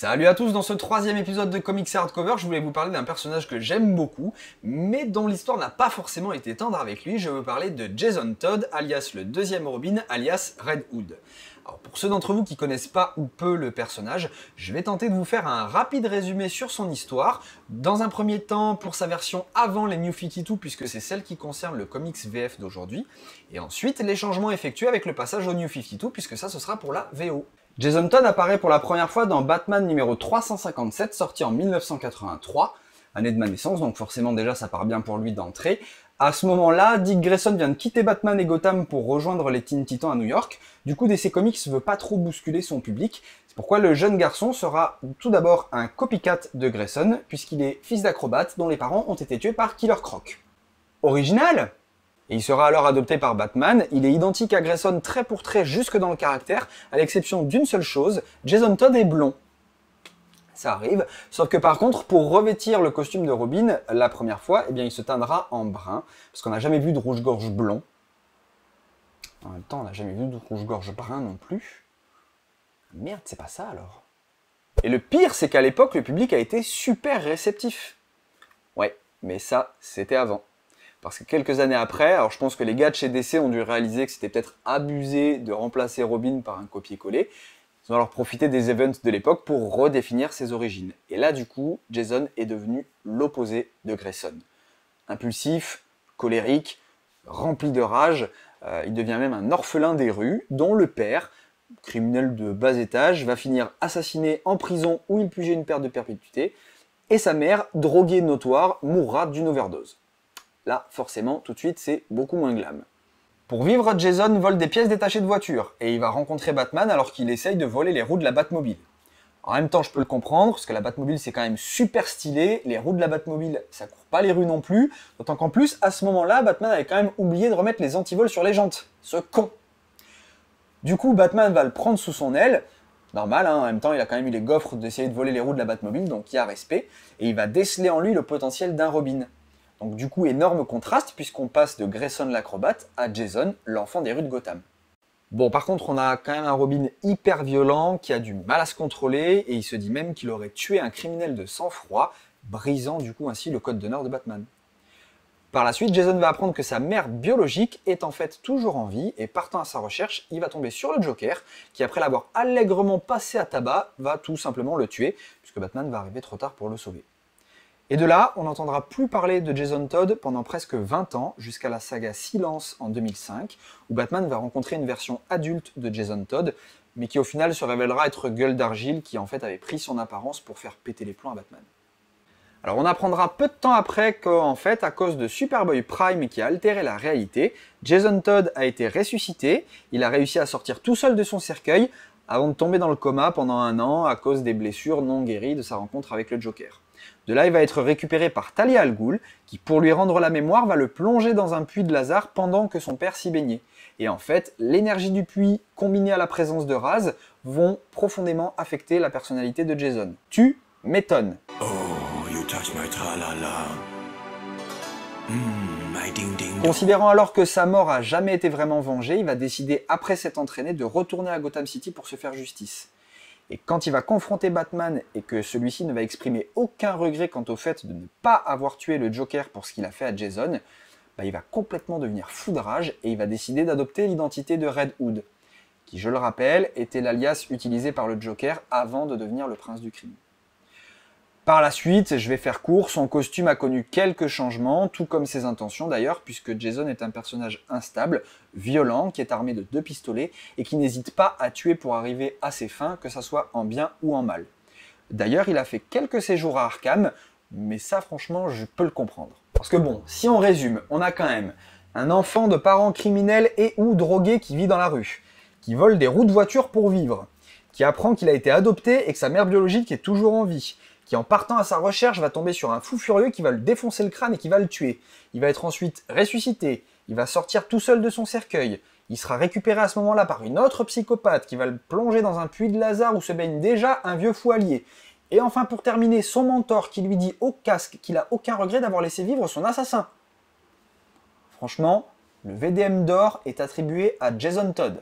Salut à tous, dans ce troisième épisode de Comics Hardcover, je voulais vous parler d'un personnage que j'aime beaucoup, mais dont l'histoire n'a pas forcément été tendre avec lui. Je veux parler de Jason Todd, alias le deuxième Robin, alias Red Hood. Alors pour ceux d'entre vous qui connaissent pas ou peu le personnage, je vais tenter de vous faire un rapide résumé sur son histoire. Dans un premier temps, pour sa version avant les New 52, puisque c'est celle qui concerne le comics VF d'aujourd'hui, et ensuite les changements effectués avec le passage au New 52, puisque ça ce sera pour la VO. Jason Todd apparaît pour la première fois dans Batman numéro 357, sorti en 1983, année de ma naissance, donc forcément déjà ça part bien pour lui d'entrée. À ce moment-là, Dick Grayson vient de quitter Batman et Gotham pour rejoindre les Teen Titans à New York. Du coup, DC Comics veut pas trop bousculer son public, c'est pourquoi le jeune garçon sera tout d'abord un copycat de Grayson, puisqu'il est fils d'acrobate dont les parents ont été tués par Killer Croc. Original ? Et il sera alors adopté par Batman. Il est identique à Grayson trait pour trait jusque dans le caractère, à l'exception d'une seule chose, Jason Todd est blond. Ça arrive, sauf que par contre, pour revêtir le costume de Robin, la première fois, eh bien, il se teindra en brun, parce qu'on n'a jamais vu de rouge-gorge blond. En même temps, on n'a jamais vu de rouge-gorge brun non plus. Merde, c'est pas ça alors. Et le pire, c'est qu'à l'époque, le public a été super réceptif. Ouais, mais ça, c'était avant. Parce que quelques années après, alors je pense que les gars de chez DC ont dû réaliser que c'était peut-être abusé de remplacer Robin par un copier-coller. Ils ont alors profité des events de l'époque pour redéfinir ses origines. Et là, du coup, Jason est devenu l'opposé de Grayson. Impulsif, colérique, rempli de rage, il devient même un orphelin des rues, dont le père, criminel de bas étage, va finir assassiné en prison où il pugeait une perte de perpétuité, et sa mère, droguée notoire, mourra d'une overdose. Là, forcément, tout de suite, c'est beaucoup moins glam. Pour vivre, Jason vole des pièces détachées de voitures, et il va rencontrer Batman alors qu'il essaye de voler les roues de la Batmobile. En même temps, je peux le comprendre, parce que la Batmobile, c'est quand même super stylé, les roues de la Batmobile, ça court pas les rues non plus, d'autant qu'en plus, à ce moment-là, Batman avait quand même oublié de remettre les antivols sur les jantes. Ce con. Du coup, Batman va le prendre sous son aile, normal, hein, en même temps, il a quand même eu les gaufres d'essayer de voler les roues de la Batmobile, donc il y a respect, et il va déceler en lui le potentiel d'un Robin. Donc du coup, énorme contraste, puisqu'on passe de Grayson l'acrobate à Jason, l'enfant des rues de Gotham. Bon, par contre, on a quand même un Robin hyper violent, qui a du mal à se contrôler, et il se dit même qu'il aurait tué un criminel de sang-froid, brisant du coup ainsi le code d'honneur de Batman. Par la suite, Jason va apprendre que sa mère biologique est en fait toujours en vie, et partant à sa recherche, il va tomber sur le Joker, qui après l'avoir allègrement passé à tabac, va tout simplement le tuer, puisque Batman va arriver trop tard pour le sauver. Et de là, on n'entendra plus parler de Jason Todd pendant presque 20 ans, jusqu'à la saga Silence en 2005, où Batman va rencontrer une version adulte de Jason Todd, mais qui au final se révélera être Gueule d'Argile, qui en fait avait pris son apparence pour faire péter les plombs à Batman. Alors on apprendra peu de temps après qu'en fait, à cause de Superboy Prime qui a altéré la réalité, Jason Todd a été ressuscité, il a réussi à sortir tout seul de son cercueil, avant de tomber dans le coma pendant 1 an à cause des blessures non guéries de sa rencontre avec le Joker. De là, il va être récupéré par Talia al Ghul, qui, pour lui rendre la mémoire, va le plonger dans un puits de Lazare pendant que son père s'y baignait. Et en fait, l'énergie du puits, combinée à la présence de Raz, vont profondément affecter la personnalité de Jason. Tu m'étonnes. Oh, you touch my tra-la-la. My ding-ding. Considérant alors que sa mort a jamais été vraiment vengée, il va décider, après s'être entraîné, de retourner à Gotham City pour se faire justice. Et quand il va confronter Batman et que celui-ci ne va exprimer aucun regret quant au fait de ne pas avoir tué le Joker pour ce qu'il a fait à Jason, il va complètement devenir fou de rage et il va décider d'adopter l'identité de Red Hood, qui, je le rappelle, était l'alias utilisé par le Joker avant de devenir le prince du crime. Par la suite, je vais faire court, son costume a connu quelques changements, tout comme ses intentions d'ailleurs, puisque Jason est un personnage instable, violent, qui est armé de 2 pistolets, et qui n'hésite pas à tuer pour arriver à ses fins, que ça soit en bien ou en mal. D'ailleurs, il a fait quelques séjours à Arkham, mais ça franchement, je peux le comprendre. Parce que bon, si on résume, on a quand même un enfant de parents criminels et ou drogués qui vit dans la rue, qui vole des roues de voiture pour vivre, qui apprend qu'il a été adopté et que sa mère biologique est toujours en vie, qui en partant à sa recherche va tomber sur un fou furieux qui va le défoncer le crâne et qui va le tuer. Il va être ensuite ressuscité, il va sortir tout seul de son cercueil, il sera récupéré à ce moment-là par une autre psychopathe qui va le plonger dans un puits de Lazare où se baigne déjà un vieux fou allié. Et enfin pour terminer, son mentor qui lui dit au casque qu'il a aucun regret d'avoir laissé vivre son assassin. Franchement, le VDM d'or est attribué à Jason Todd.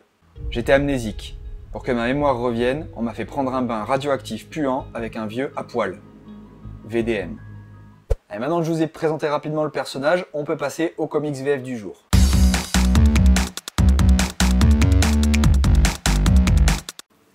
J'étais amnésique. Pour que ma mémoire revienne, on m'a fait prendre un bain radioactif puant avec un vieux à poil. VDM. Et maintenant que je vous ai présenté rapidement le personnage, on peut passer au comics VF du jour.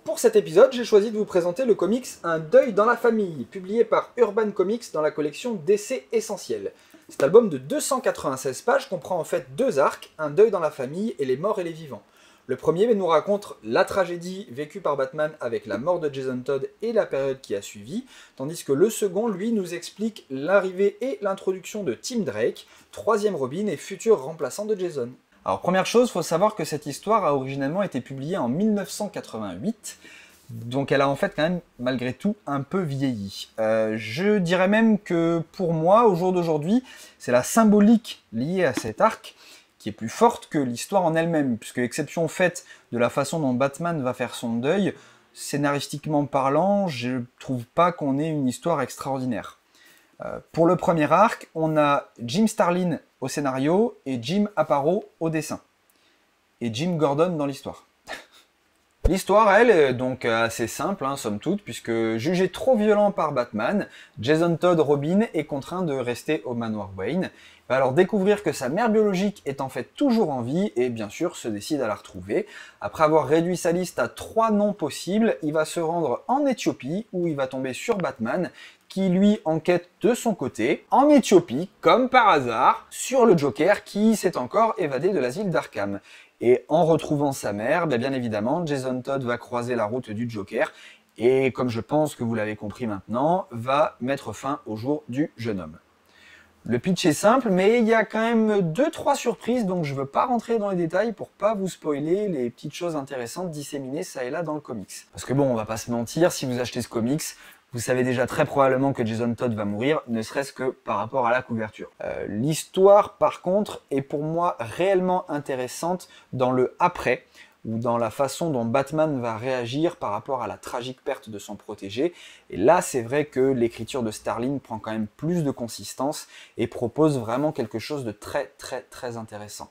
Pour cet épisode, j'ai choisi de vous présenter le comics Un deuil dans la famille, publié par Urban Comics dans la collection DC Essentiel. Cet album de 296 pages comprend en fait deux arcs, Un deuil dans la famille et Les morts et les vivants. Le premier nous raconte la tragédie vécue par Batman avec la mort de Jason Todd et la période qui a suivi, tandis que le second, lui, nous explique l'arrivée et l'introduction de Tim Drake, troisième Robin et futur remplaçant de Jason. Alors première chose, il faut savoir que cette histoire a originellement été publiée en 1988, donc elle a en fait quand même, malgré tout, un peu vieilli. Je dirais même que pour moi, au jour d'aujourd'hui, c'est la symbolique liée à cet arc qui est plus forte que l'histoire en elle-même, puisque exception faite de la façon dont Batman va faire son deuil, scénaristiquement parlant, je trouve pas qu'on ait une histoire extraordinaire. Pour le premier arc, on a Jim Starlin au scénario et Jim Aparo au dessin. Et Jim Gordon dans l'histoire. L'histoire, elle, est donc assez simple, somme toute, puisque jugé trop violent par Batman, Jason Todd Robin est contraint de rester au manoir Wayne. Il va alors découvrir que sa mère biologique est en fait toujours en vie et bien sûr se décide à la retrouver. Après avoir réduit sa liste à 3 noms possibles, il va se rendre en Éthiopie où il va tomber sur Batman qui lui enquête de son côté, en Éthiopie, comme par hasard, sur le Joker qui s'est encore évadé de l'asile d'Arkham. Et en retrouvant sa mère, bien évidemment, Jason Todd va croiser la route du Joker et, comme je pense que vous l'avez compris maintenant, va mettre fin au jour du jeune homme. Le pitch est simple, mais il y a quand même 2-3 surprises, donc je ne veux pas rentrer dans les détails pour pas vous spoiler les petites choses intéressantes disséminées ça et là dans le comics. Parce que bon, on va pas se mentir, si vous achetez ce comics, vous savez déjà très probablement que Jason Todd va mourir, ne serait-ce que par rapport à la couverture. L'histoire, par contre, est pour moi réellement intéressante dans le après, ou dans la façon dont Batman va réagir par rapport à la tragique perte de son protégé. Et là, c'est vrai que l'écriture de Starlin prend quand même plus de consistance et propose vraiment quelque chose de très intéressant.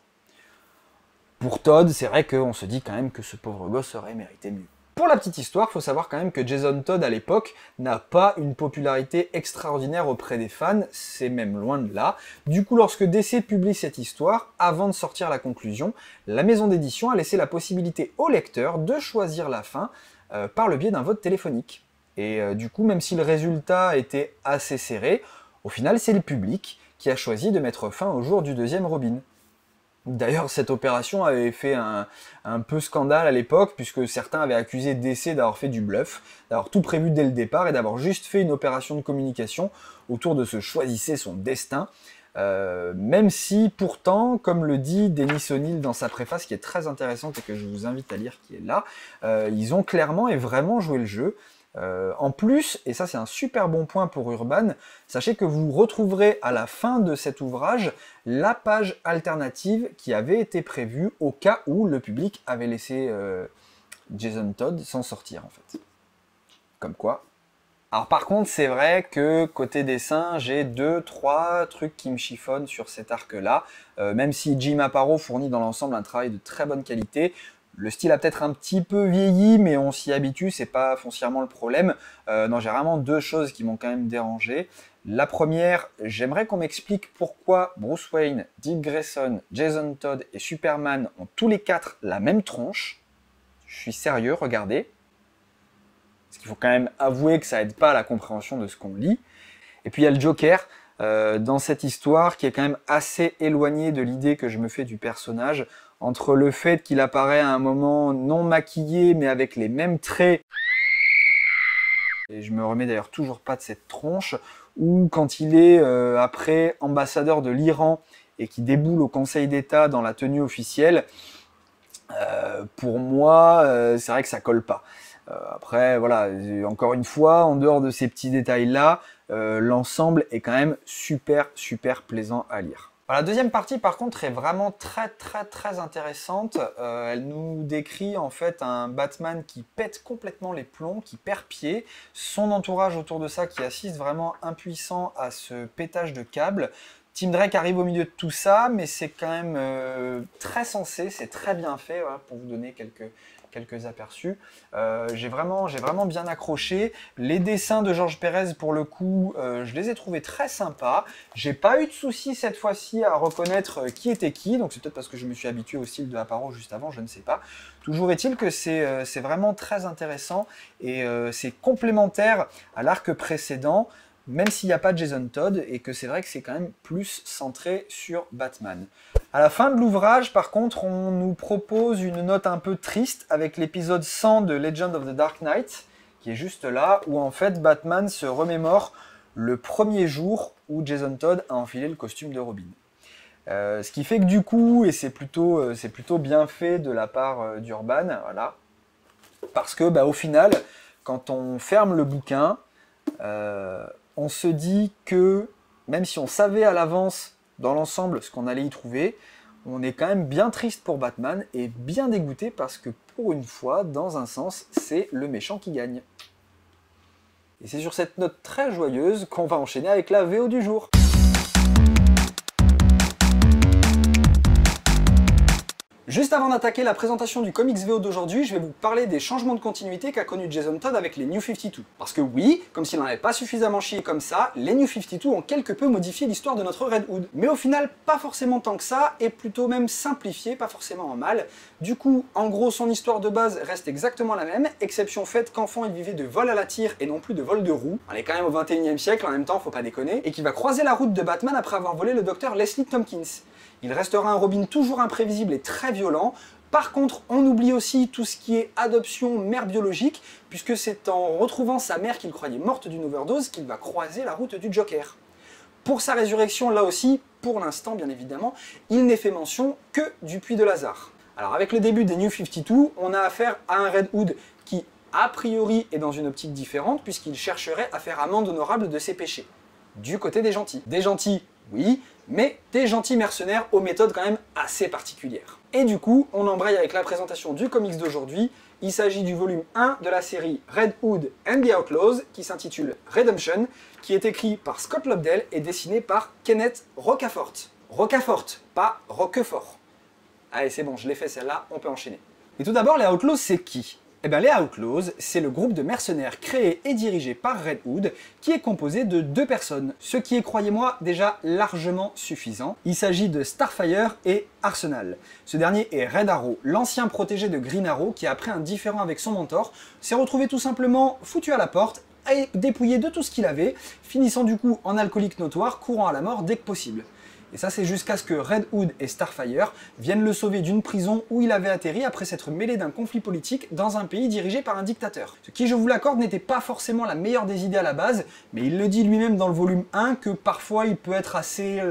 Pour Todd, c'est vrai qu'on se dit quand même que ce pauvre gosse aurait mérité mieux. Pour la petite histoire, il faut savoir quand même que Jason Todd à l'époque n'a pas une popularité extraordinaire auprès des fans, c'est même loin de là. Du coup, lorsque DC publie cette histoire, avant de sortir la conclusion, la maison d'édition a laissé la possibilité au lecteur de choisir la fin par le biais d'un vote téléphonique. Et du coup, même si le résultat était assez serré, au final c'est le public qui a choisi de mettre fin au jour du deuxième Robin. D'ailleurs, cette opération avait fait un peu scandale à l'époque, puisque certains avaient accusé DC d'avoir fait du bluff, d'avoir tout prévu dès le départ et d'avoir juste fait une opération de communication autour de se choisir son destin. Même si, pourtant, comme le dit Dennis O'Neil dans sa préface, qui est très intéressante et que je vous invite à lire, qui est là, ils ont clairement et vraiment joué le jeu. En plus, et ça c'est un super bon point pour Urban, sachez que vous retrouverez à la fin de cet ouvrage la page alternative qui avait été prévue au cas où le public avait laissé Jason Todd s'en sortir en fait. Comme quoi. Alors par contre, c'est vrai que côté dessin, j'ai 2-3 trucs qui me chiffonnent sur cet arc-là, même si Jim Aparo fournit dans l'ensemble un travail de très bonne qualité. Le style a peut-être un petit peu vieilli, mais on s'y habitue, c'est pas foncièrement le problème. Non, j'ai vraiment 2 choses qui m'ont quand même dérangé. La première, j'aimerais qu'on m'explique pourquoi Bruce Wayne, Dick Grayson, Jason Todd et Superman ont tous les 4 la même tronche. Je suis sérieux, regardez. Parce qu'il faut quand même avouer que ça aide pas à la compréhension de ce qu'on lit. Et puis il y a le Joker dans cette histoire qui est quand même assez éloigné de l'idée que je me fais du personnage, entre le fait qu'il apparaît à un moment non maquillé mais avec les mêmes traits, et je me remets d'ailleurs toujours pas de cette tronche, ou quand il est après ambassadeur de l'Iran et qui déboule au Conseil d'État dans la tenue officielle, pour moi c'est vrai que ça colle pas. Après voilà, encore une fois, en dehors de ces petits détails là, l'ensemble est quand même super plaisant à lire. La deuxième partie par contre est vraiment très intéressante. Elle nous décrit en fait un Batman qui pète complètement les plombs, qui perd pied, son entourage autour de ça qui assiste vraiment impuissant à ce pétage de câble, Tim Drake arrive au milieu de tout ça, mais c'est quand même très sensé, c'est très bien fait, voilà, pour vous donner quelques aperçus. J'ai vraiment bien accroché. Les dessins de Georges Pérez, pour le coup, je les ai trouvés très sympas. J'ai pas eu de soucis cette fois-ci à reconnaître qui était qui, donc c'est peut-être parce que je me suis habitué au style de Aparo juste avant, je ne sais pas. Toujours est-il que c'est vraiment très intéressant et c'est complémentaire à l'arc précédent, même s'il n'y a pas de Jason Todd, et que c'est vrai que c'est quand même plus centré sur Batman. À la fin de l'ouvrage, par contre, on nous propose une note un peu triste avec l'épisode 100 de Legend of the Dark Knight, qui est juste là, où en fait Batman se remémore le premier jour où Jason Todd a enfilé le costume de Robin. Ce qui fait que du coup, et c'est plutôt bien fait de la part d'Urban, voilà, parce que au final, quand on ferme le bouquin, on se dit que, même si on savait à l'avance, dans l'ensemble, ce qu'on allait y trouver, on est quand même bien triste pour Batman et bien dégoûté parce que, pour une fois, dans un sens, c'est le méchant qui gagne. Et c'est sur cette note très joyeuse qu'on va enchaîner avec la VO du jour. Juste avant d'attaquer la présentation du comics VO d'aujourd'hui, je vais vous parler des changements de continuité qu'a connu Jason Todd avec les New 52. Parce que oui, comme s'il n'en avait pas suffisamment chié comme ça, les New 52 ont quelque peu modifié l'histoire de notre Red Hood. Mais au final, pas forcément tant que ça, et plutôt même simplifié, pas forcément en mal. Du coup, en gros, son histoire de base reste exactement la même, exception faite qu'enfant il vivait de vol à la tire et non plus de vol de roue. On est quand même au 21e siècle, en même temps, faut pas déconner, et qui va croiser la route de Batman après avoir volé le docteur Leslie Tompkins. Il restera un Robin toujours imprévisible et très violent. Par contre, on oublie aussi tout ce qui est adoption mère biologique, puisque c'est en retrouvant sa mère qu'il croyait morte d'une overdose qu'il va croiser la route du Joker. Pour sa résurrection, là aussi, pour l'instant bien évidemment, il n'est fait mention que du puits de Lazare. Alors avec le début des New 52, on a affaire à un Red Hood qui, a priori, est dans une optique différente, puisqu'il chercherait à faire amende honorable de ses péchés. Du côté des gentils. Des gentils, oui, mais des gentils mercenaires aux méthodes quand même assez particulières. Et du coup, on embraye avec la présentation du comics d'aujourd'hui. Il s'agit du volume 1 de la série Red Hood and the Outlaws, qui s'intitule Redemption, qui est écrit par Scott Lobdell et dessiné par Kenneth Rocafort. Rocafort, pas Roquefort. Allez, c'est bon, je l'ai fait celle-là, on peut enchaîner. Et tout d'abord, les Outlaws, c'est qui ? Eh bien, les Outlaws, c'est le groupe de mercenaires créé et dirigé par Red Hood, qui est composé de 2 personnes, ce qui est, croyez-moi, déjà largement suffisant. Il s'agit de Starfire et Arsenal. Ce dernier est Red Arrow, l'ancien protégé de Green Arrow, qui après un différend avec son mentor, s'est retrouvé tout simplement foutu à la porte et dépouillé de tout ce qu'il avait, finissant du coup en alcoolique notoire, courant à la mort dès que possible. Et ça, c'est jusqu'à ce que Red Hood et Starfire viennent le sauver d'une prison où il avait atterri après s'être mêlé d'un conflit politique dans un pays dirigé par un dictateur. Ce qui, je vous l'accorde, n'était pas forcément la meilleure des idées à la base, mais il le dit lui-même dans le volume 1 que parfois il peut être assez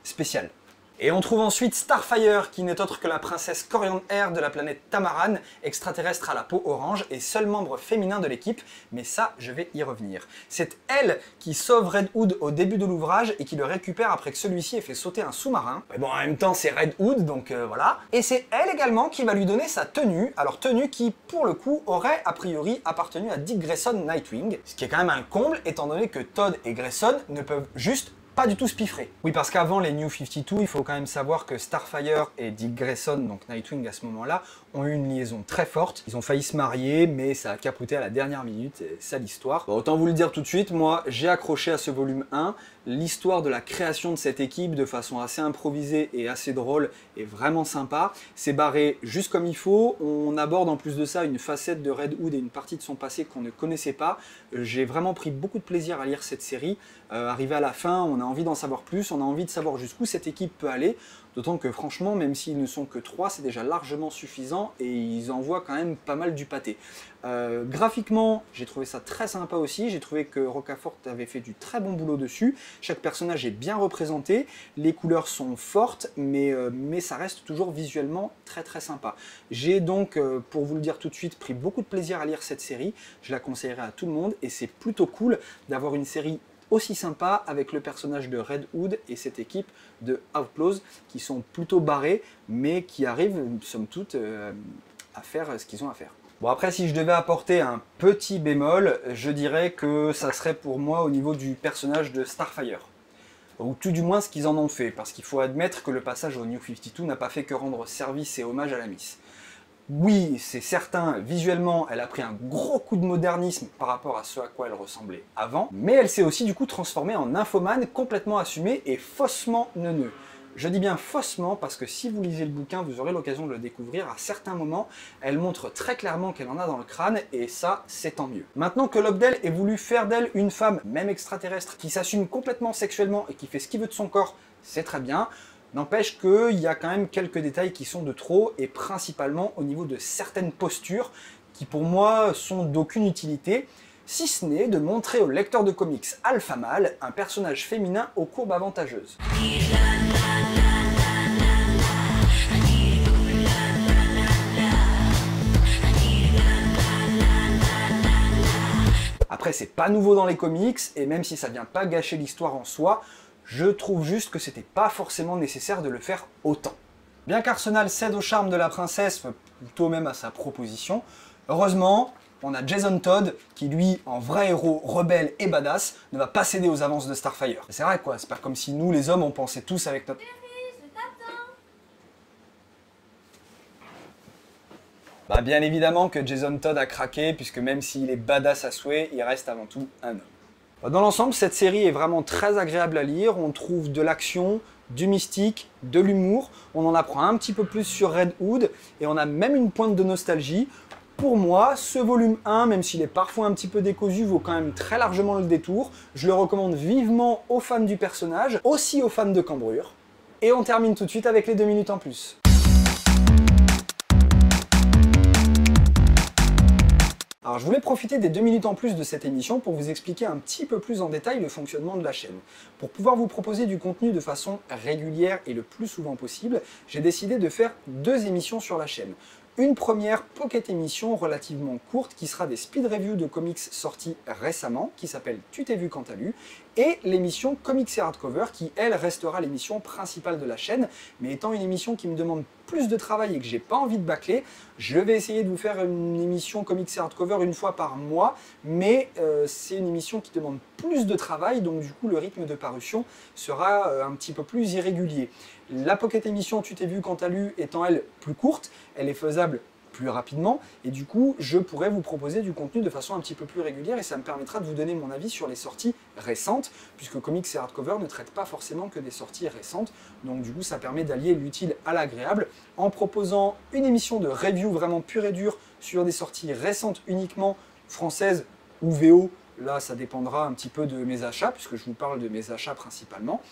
spécial. Et on trouve ensuite Starfire, qui n'est autre que la princesse Corian Air de la planète Tamaran, extraterrestre à la peau orange et seul membre féminin de l'équipe, mais ça, je vais y revenir. C'est elle qui sauve Red Hood au début de l'ouvrage et qui le récupère après que celui-ci ait fait sauter un sous-marin. Mais bon, en même temps, c'est Red Hood, donc voilà. Et c'est elle également qui va lui donner sa tenue, alors tenue qui, pour le coup, aurait a priori appartenu à Dick Grayson Nightwing, ce qui est quand même un comble, étant donné que Todd et Grayson ne peuvent juste pas du tout se piffrer. Oui, parce qu'avant les New 52, il faut quand même savoir que Starfire et Dick Grayson, donc Nightwing à ce moment-là, ont eu une liaison très forte. Ils ont failli se marier, mais ça a capoté à la dernière minute, et ça l'histoire. Bon, autant vous le dire tout de suite, moi j'ai accroché à ce volume 1. L'histoire de la création de cette équipe de façon assez improvisée et assez drôle est vraiment sympa. C'est barré juste comme il faut. On aborde en plus de ça une facette de Red Hood et une partie de son passé qu'on ne connaissait pas. J'ai vraiment pris beaucoup de plaisir à lire cette série. Arrivé à la fin, on a envie d'en savoir plus, on a envie de savoir jusqu'où cette équipe peut aller. D'autant que franchement, même s'ils ne sont que 3, c'est déjà largement suffisant et ils envoient quand même pas mal du pâté. Graphiquement, j'ai trouvé ça très sympa aussi, j'ai trouvé que Rocafort avait fait du très bon boulot dessus. Chaque personnage est bien représenté, les couleurs sont fortes, mais ça reste toujours visuellement très très sympa. J'ai donc, pour vous le dire tout de suite, pris beaucoup de plaisir à lire cette série, je la conseillerais à tout le monde et c'est plutôt cool d'avoir une série aussi sympa avec le personnage de Red Hood et cette équipe de Outlaws qui sont plutôt barrés mais qui arrivent, somme toute, à faire ce qu'ils ont à faire. Bon, après, si je devais apporter un petit bémol, je dirais que ça serait pour moi au niveau du personnage de Starfire. ou tout du moins ce qu'ils en ont fait, parce qu'il faut admettre que le passage au New 52 n'a pas fait que rendre service et hommage à la Miss. Oui, c'est certain, visuellement, elle a pris un gros coup de modernisme par rapport à ce à quoi elle ressemblait avant, mais elle s'est aussi du coup transformée en nymphomane complètement assumée et faussement neuneux. Je dis bien faussement parce que si vous lisez le bouquin, vous aurez l'occasion de le découvrir. À certains moments, elle montre très clairement qu'elle en a dans le crâne, et ça, c'est tant mieux. Maintenant que Lobdell ait voulu faire d'elle une femme, même extraterrestre, qui s'assume complètement sexuellement et qui fait ce qu'il veut de son corps, c'est très bien. N'empêche qu'il y a quand même quelques détails qui sont de trop, et principalement au niveau de certaines postures qui pour moi sont d'aucune utilité, si ce n'est de montrer au lecteur de comics alpha mâle un personnage féminin aux courbes avantageuses. Après, c'est pas nouveau dans les comics, et même si ça vient pas gâcher l'histoire en soi, je trouve juste que c'était pas forcément nécessaire de le faire autant. Bien qu'Arsenal cède au charme de la princesse, plutôt même à sa proposition, heureusement, on a Jason Todd qui, lui, en vrai héros rebelle et badass, ne va pas céder aux avances de Starfire. C'est vrai quoi, c'est pas comme si nous, les hommes, on pensait tous avec notre... Bah bien évidemment que Jason Todd a craqué, puisque même s'il est badass à souhait, il reste avant tout un homme. Dans l'ensemble, cette série est vraiment très agréable à lire, on trouve de l'action, du mystique, de l'humour, on en apprend un petit peu plus sur Red Hood, et on a même une pointe de nostalgie. Pour moi, ce volume 1, même s'il est parfois un petit peu décousu, vaut quand même très largement le détour. Je le recommande vivement aux fans du personnage, aussi aux fans de cambrure. Et on termine tout de suite avec les 2 minutes en plus. Alors je voulais profiter des 2 minutes en plus de cette émission pour vous expliquer un petit peu plus en détail le fonctionnement de la chaîne. Pour pouvoir vous proposer du contenu de façon régulière et le plus souvent possible, j'ai décidé de faire 2 émissions sur la chaîne. Une première pocket émission relativement courte qui sera des speed reviews de comics sortis récemment, qui s'appelle Tu t'es vu quand t'as lu, et l'émission Comics et Hardcover qui, elle, restera l'émission principale de la chaîne, mais étant une émission qui me demande plus de travail et que j'ai pas envie de bâcler, je vais essayer de vous faire une émission Comics et Hardcover une fois par mois, mais c'est une émission qui demande plus de travail, donc du coup le rythme de parution sera un petit peu plus irrégulier. La pocket émission Tu t'es vu quand t'as lu étant elle plus courte, elle est faisable plus rapidement, et du coup je pourrais vous proposer du contenu de façon un petit peu plus régulière, et ça me permettra de vous donner mon avis sur les sorties récentes, puisque Comics et Hardcover ne traite pas forcément que des sorties récentes, donc du coup ça permet d'allier l'utile à l'agréable, en proposant une émission de review vraiment pure et dure sur des sorties récentes uniquement, françaises ou VO, là ça dépendra un petit peu de mes achats, puisque je vous parle de mes achats principalement.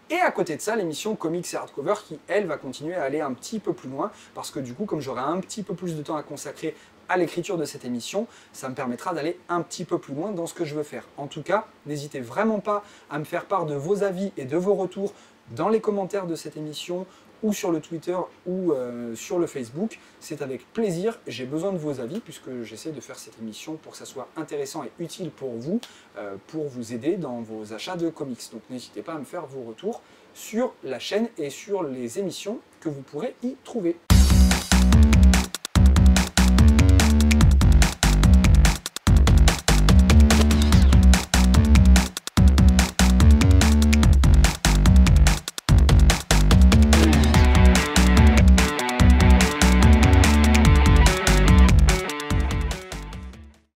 Et à côté de ça, l'émission Comics et Hardcover qui, elle, va continuer à aller un petit peu plus loin, parce que du coup, comme j'aurai un petit peu plus de temps à consacrer à l'écriture de cette émission, ça me permettra d'aller un petit peu plus loin dans ce que je veux faire. En tout cas, n'hésitez vraiment pas à me faire part de vos avis et de vos retours dans les commentaires de cette émission, ou sur le Twitter, ou sur le Facebook. C'est avec plaisir, j'ai besoin de vos avis, puisque j'essaie de faire cette émission pour que ça soit intéressant et utile pour vous aider dans vos achats de comics. Donc n'hésitez pas à me faire vos retours sur la chaîne et sur les émissions que vous pourrez y trouver.